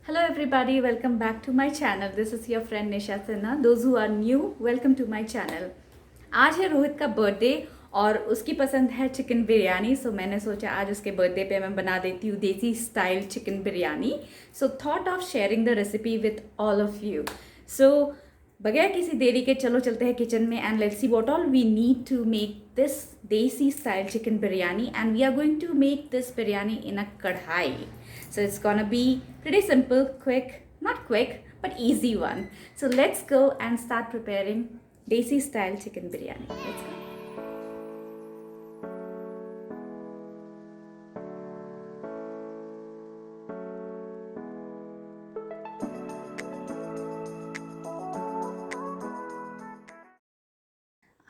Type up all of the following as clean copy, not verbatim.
Hello everybody, welcome back to my channel. This is your friend Nisha Sinha. Those who are new, welcome to my channel. आज है रोहित का birthday और उसकी पसंद है chicken biryani. सो मैंने सोचा आज उसके बर्थडे पे मैं बना देती हूँ देसी style chicken biryani. So thought of sharing the recipe with all of you. So बगैर किसी देरी के चलो चलते हैं किचन में and let's see what all we need to make this desi style chicken biryani. And we are going to make this biryani in a kadhai. So it's gonna be pretty simple, quick, not quick, but easy one. So let's go and start preparing Desi style chicken biryani. Let's go.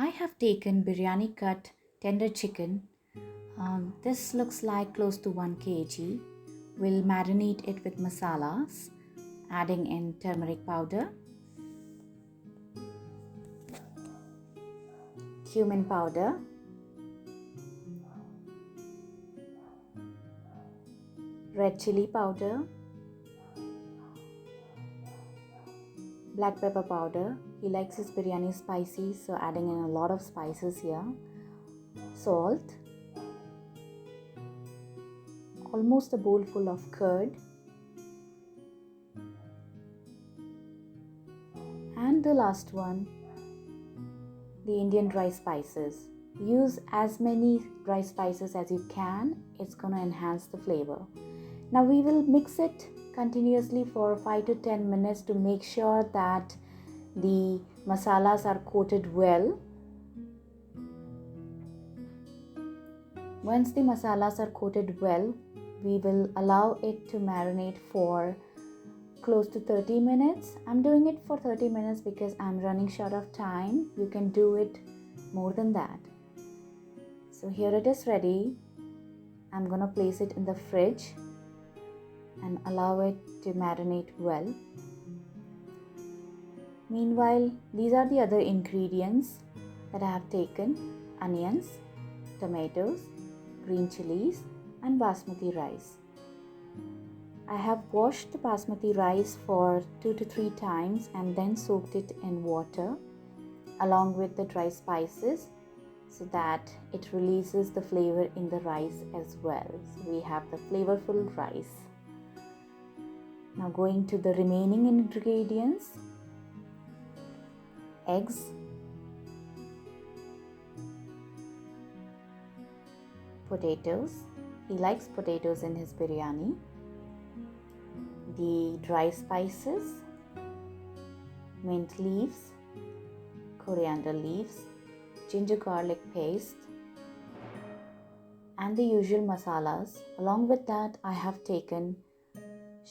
I have taken biryani cut tender chicken. This looks like close to 1 kg. We'll marinate it with masalas, adding in turmeric powder, cumin powder, red chili powder, black pepper powder. He likes his biryani spicy, so adding in a lot of spices here. Salt, almost a bowl full of curd, and the last one, the Indian dry spices. Use as many dry spices as you can. It's going to enhance the flavor. Now we will mix it continuously for 5 to 10 minutes to make sure that the masalas are coated well. Once the masalas are coated well, we will allow it to marinate for close to 30 minutes. I'm doing it for 30 minutes because I'm running short of time. You can do it more than that. So here it is ready. I'm gonna place it in the fridge and allow it to marinate well. Meanwhile, these are the other ingredients that I have taken: onions, tomatoes, green chilies, and basmati rice. I have washed the basmati rice for 2 to 3 times and then soaked it in water along with the dry spices so that it releases the flavor in the rice as well. So we have the flavorful rice. Now going to the remaining ingredients: eggs, potatoes. He likes potatoes in his biryani. The dry spices, mint leaves, coriander leaves, ginger garlic paste, and the usual masalas. Along with that, I have taken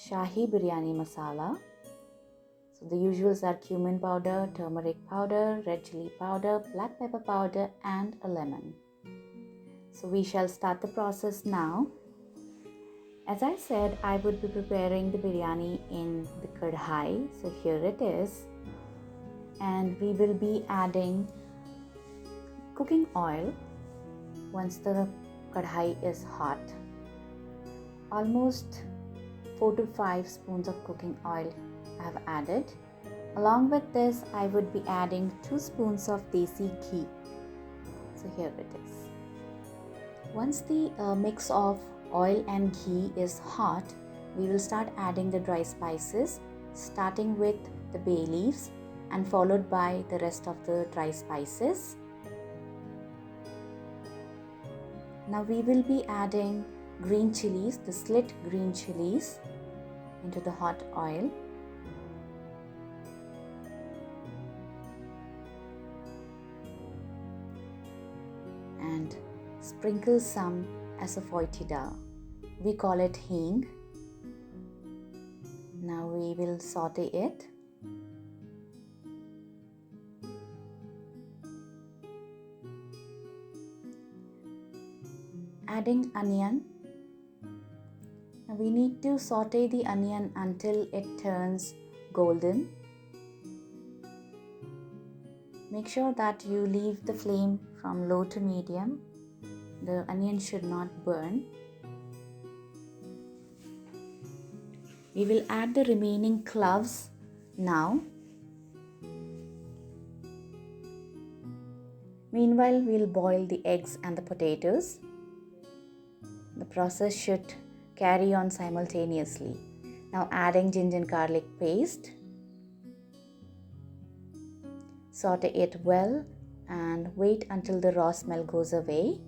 Shahi biryani masala. So the usuals are cumin powder, turmeric powder, red chili powder, black pepper powder, and a lemon. So we shall start the process now. As I said, I would be preparing the biryani in the kadhai. So here it is. And we will be adding cooking oil once the kadhai is hot. Almost 4 to 5 spoons of cooking oil I have added. Along with this, I would be adding 2 spoons of Desi ghee. So here it is. Once the mix of oil and ghee is hot, we will start adding the dry spices, starting with the bay leaves and followed by the rest of the dry spices. Now we will be adding green chilies, the slit green chilies, into the hot oil. And sprinkle some asafoetida. We call it hing. Now we will saute it. Adding onion. Now we need to saute the onion until it turns golden. Make sure that you leave the flame from low to medium. The onion should not burn. We will add the remaining cloves now. Meanwhile, we'll boil the eggs and the potatoes. The process should carry on simultaneously. Now adding ginger and garlic paste. Saute it well and wait until the raw smell goes away.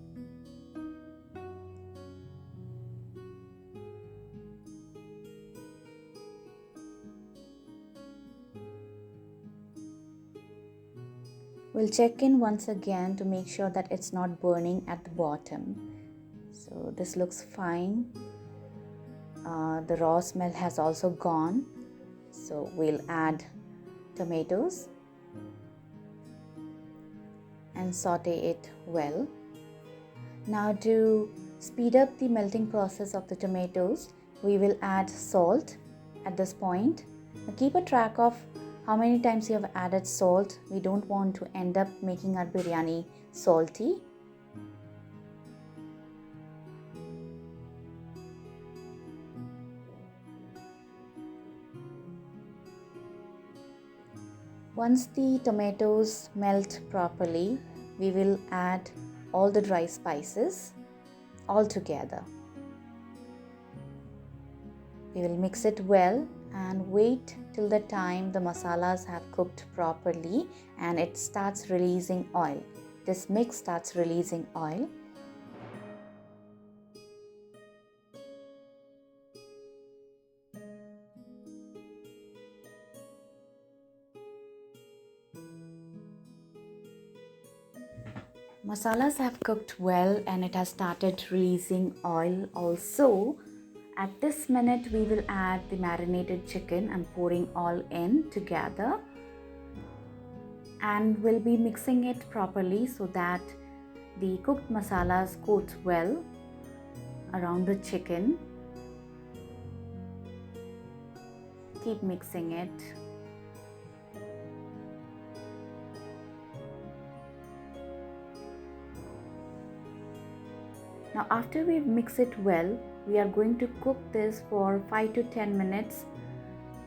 We'll check in once again to make sure that it's not burning at the bottom. So this looks fine. The raw smell has also gone. So we'll add tomatoes and saute it well. Now to speed up the melting process of the tomatoes, we will add salt at this point. Now keep a track of how many times you have added salt. We don't want to end up making our biryani salty. Once the tomatoes melt properly, we will add all the dry spices all together. We will mix it well and wait till the time the masalas have cooked properly and it starts releasing oil. This mix starts releasing oil. Masalas have cooked well and it has started releasing oil also. At this minute, we will add the marinated chicken. I'm pouring all in together and we'll be mixing it properly so that the cooked masalas coat well around the chicken. Keep mixing it. Now after we mix it well, we are going to cook this for 5 to 10 minutes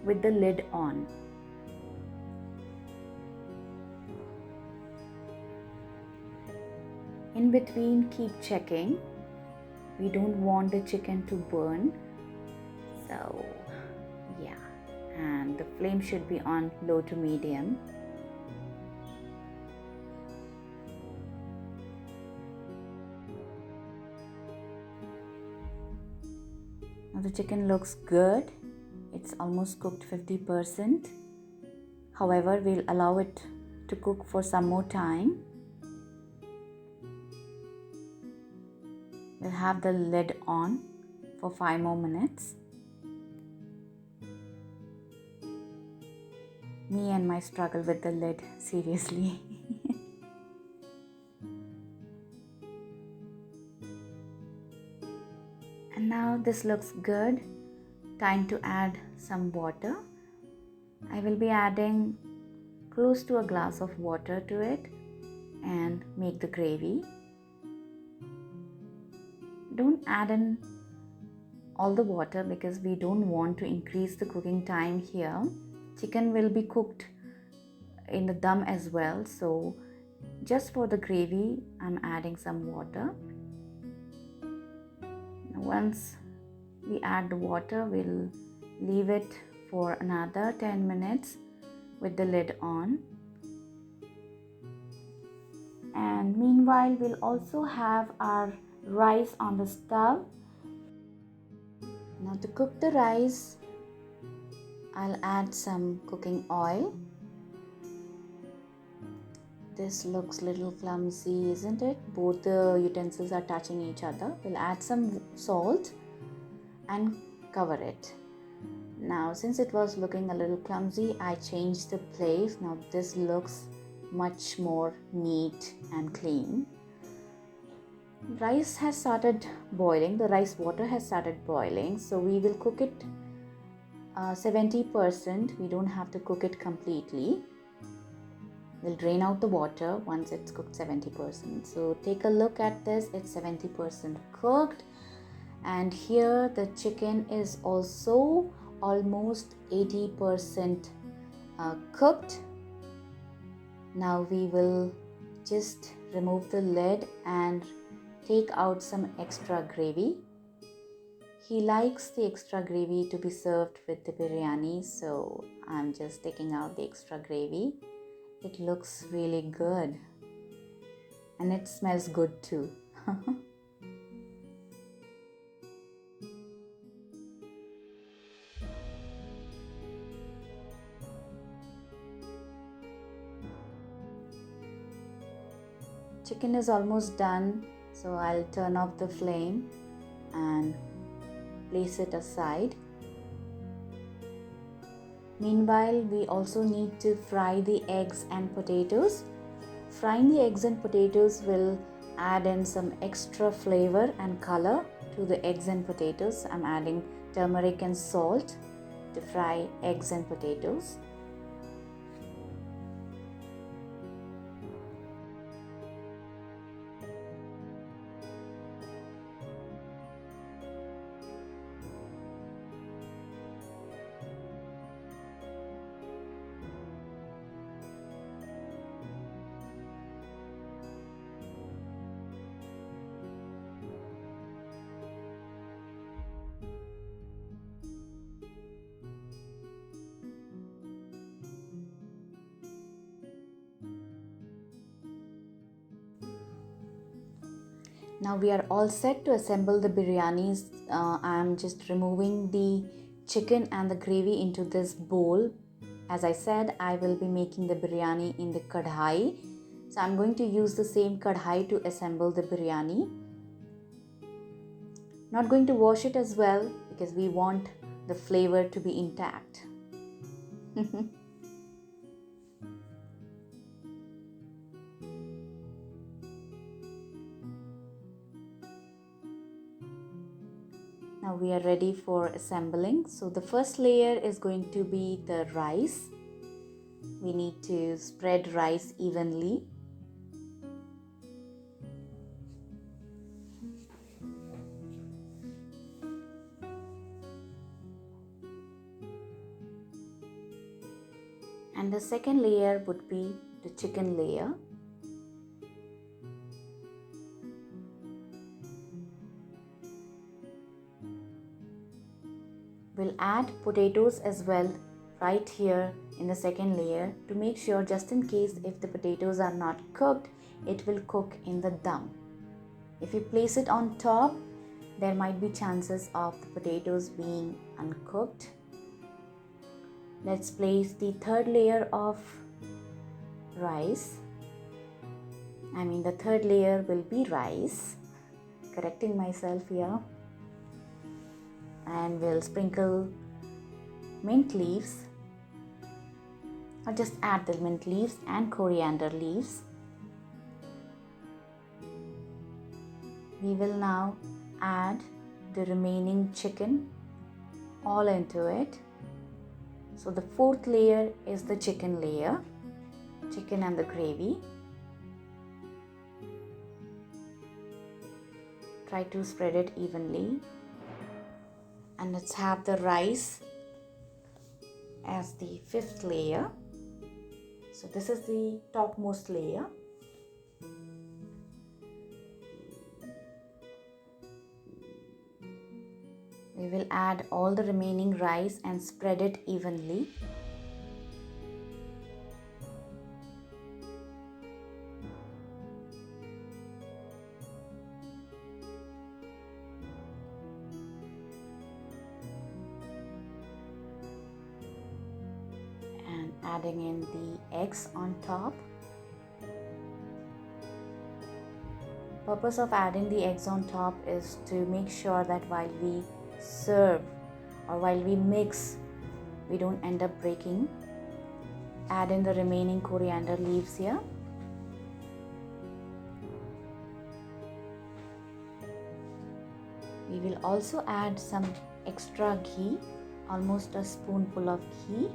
with the lid on. In between, keep checking. We don't want the chicken to burn. So yeah, and the flame should be on low to medium. Now the chicken looks good. It's almost cooked 50%. However, we'll allow it to cook for some more time. We'll have the lid on for 5 more minutes. Me and my struggle with the lid, seriously. And now this looks good. Time to add some water. I will be adding close to a glass of water to it and make the gravy. Don't add in all the water because we don't want to increase the cooking time here. Chicken will be cooked in the dum as well, so just for the gravy I'm adding some water. Once we add the water, we'll leave it for another 10 minutes with the lid on. And meanwhile, we'll also have our rice on the stove. Now to cook the rice, I'll add some cooking oil. This looks a little clumsy, isn't it? Both the utensils are touching each other. We'll add some salt and cover it. Now, since it was looking a little clumsy, I changed the place. Now this looks much more neat and clean. Rice has started boiling. The rice water has started boiling. So we will cook it 70%. We don't have to cook it completely. We'll drain out the water once it's cooked 70%. So take a look at this. It's 70% cooked. And here the chicken is also almost 80% cooked. Now we will just remove the lid and take out some extra gravy. He likes the extra gravy to be served with the biryani, so I'm just taking out the extra gravy. It looks really good and it smells good too. Chicken is almost done, so I'll turn off the flame and place it aside. Meanwhile, we also need to fry the eggs and potatoes. Frying the eggs and potatoes will add in some extra flavor and color to the eggs and potatoes. I'm adding turmeric and salt to fry eggs and potatoes. Now we are all set to assemble the biryanis. I am just removing the chicken and the gravy into this bowl. As I said, I will be making the biryani in the kadhai. So I'm going to use the same kadhai to assemble the biryani. Not going to wash it as well because we want the flavor to be intact. Now we are ready for assembling. So the first layer is going to be the rice. We need to spread rice evenly. And the second layer would be the chicken layer. We'll add potatoes as well right here in the second layer to make sure, just in case if the potatoes are not cooked, it will cook in the dum. If you place it on top, there might be chances of the potatoes being uncooked. Let's place the third layer of rice. The third layer will be rice. Correcting myself here. And we'll sprinkle mint leaves, or just add the mint leaves and coriander leaves. We will now add the remaining chicken all into it. So the fourth layer is the chicken layer, chicken and the gravy. Try to spread it evenly. And let's have the rice as the fifth layer. So this is the topmost layer. We will add all the remaining rice and spread it evenly. Adding in the eggs on top. Purpose of adding the eggs on top is to make sure that while we serve or while we mix, we don't end up breaking. Add in the remaining coriander leaves here. We will also add some extra ghee, almost a spoonful of ghee.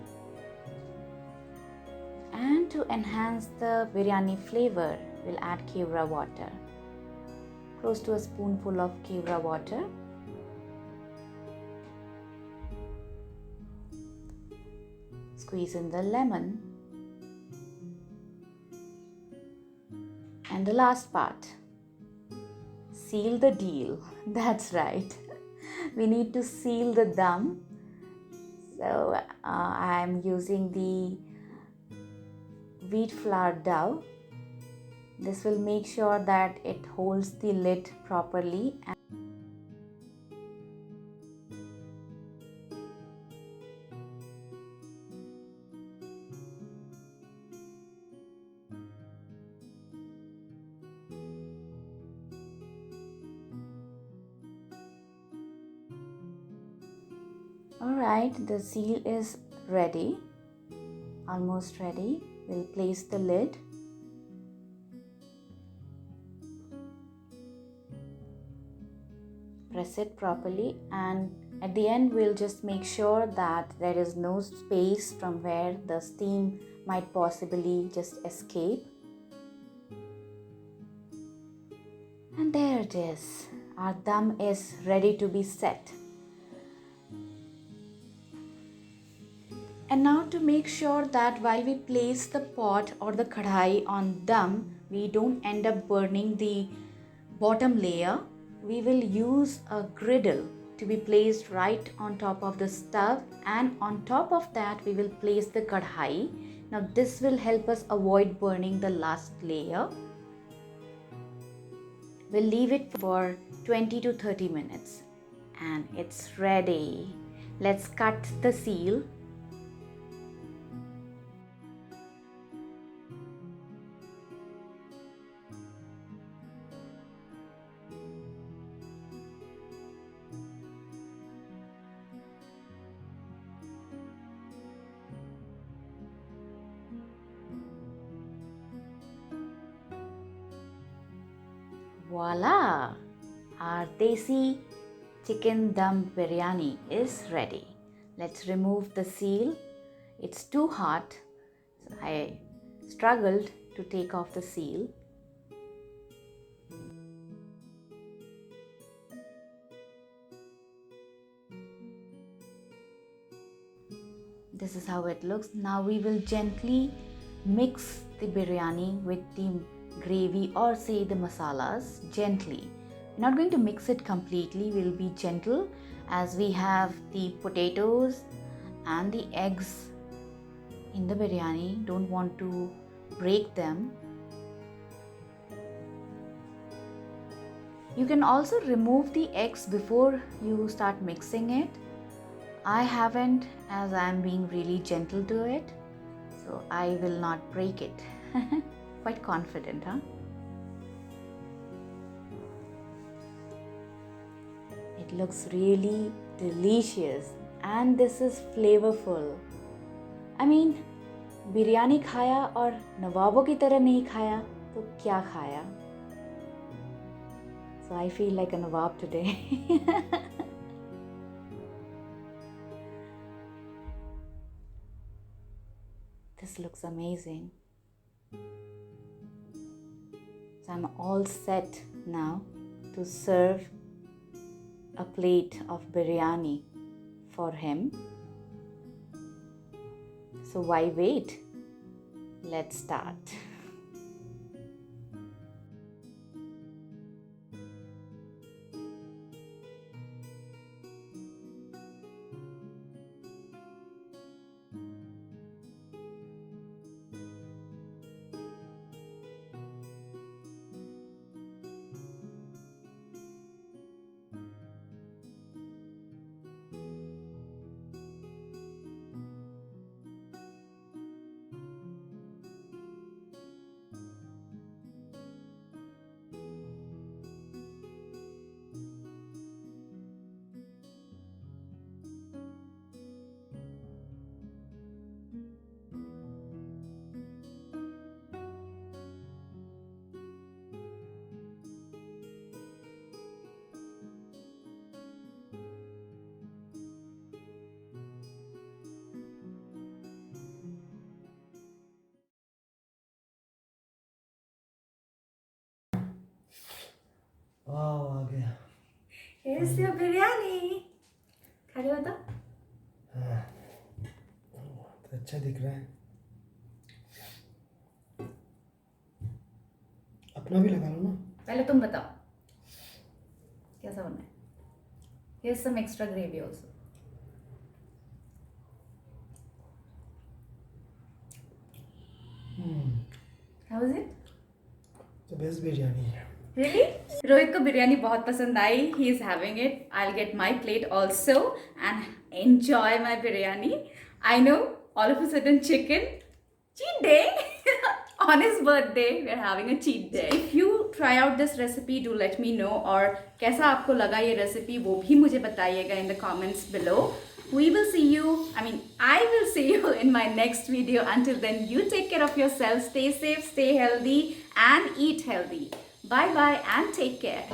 And to enhance the biryani flavor, we'll add kevra water. Close to a spoonful of kevra water. squeeze in the lemon. And the last part, seal the deal. That's right. We need to seal the dum. So I'm using the wheat flour dough. This will make sure that it holds the lid properly. Alright, the seal is ready, almost ready. We'll place the lid. Press it properly, and at the end we'll just make sure that there is no space from where the steam might possibly just escape. And there it is. Our dum is ready to be set. And now to make sure that while we place the pot or the kadhai on dum, we don't end up burning the bottom layer, we will use a griddle to be placed right on top of the stove, and on top of that we will place the kadhai. Now this will help us avoid burning the last layer. We'll leave it for 20 to 30 minutes and it's ready. Let's cut the seal. Voila! Our Desi Chicken Dum Biryani is ready. Let's remove the seal. It's too hot. So I struggled to take off the seal. This is how it looks. Now we will gently mix the biryani with the gravy or say the masalas gently. We're not going to mix it completely. We'll be gentle as we have the potatoes and the eggs in the biryani. Don't want to break them. You can also remove the eggs before you start mixing it. I haven't, as I'm being really gentle to it, so I will not break it. Quite confident, huh? It looks really delicious and this is flavorful. I mean, biryani khaya और नवाबों की तरह नहीं खाया तो क्या खाया? So I feel like a nawab today. This looks amazing. So I'm all set now to serve a plate of biryani for him. So why wait? Let's start. वाह आ गया। Here's your biryani. खा रहे हो तो? अच्छा दिख रहा है। अपना भी लगा लो ना। पहले तुम बताओ कैसा बना है। Here's some extra gravy also. How is it? The best biryani. Really? Rohit को बिरयानी बहुत पसंद आई. He is having it. I'll get my plate also and enjoy my biryani. I know all of a sudden chicken cheat day on his birthday. We're having a cheat day. If you try out this recipe, do let me know. और कैसा आपको लगा ये recipe वो भी मुझे बताइएगा in the comments below. We will see you. I will see you in my next video. Until then, you take care of yourself. Stay safe, stay healthy, and eat healthy. Bye bye and take care.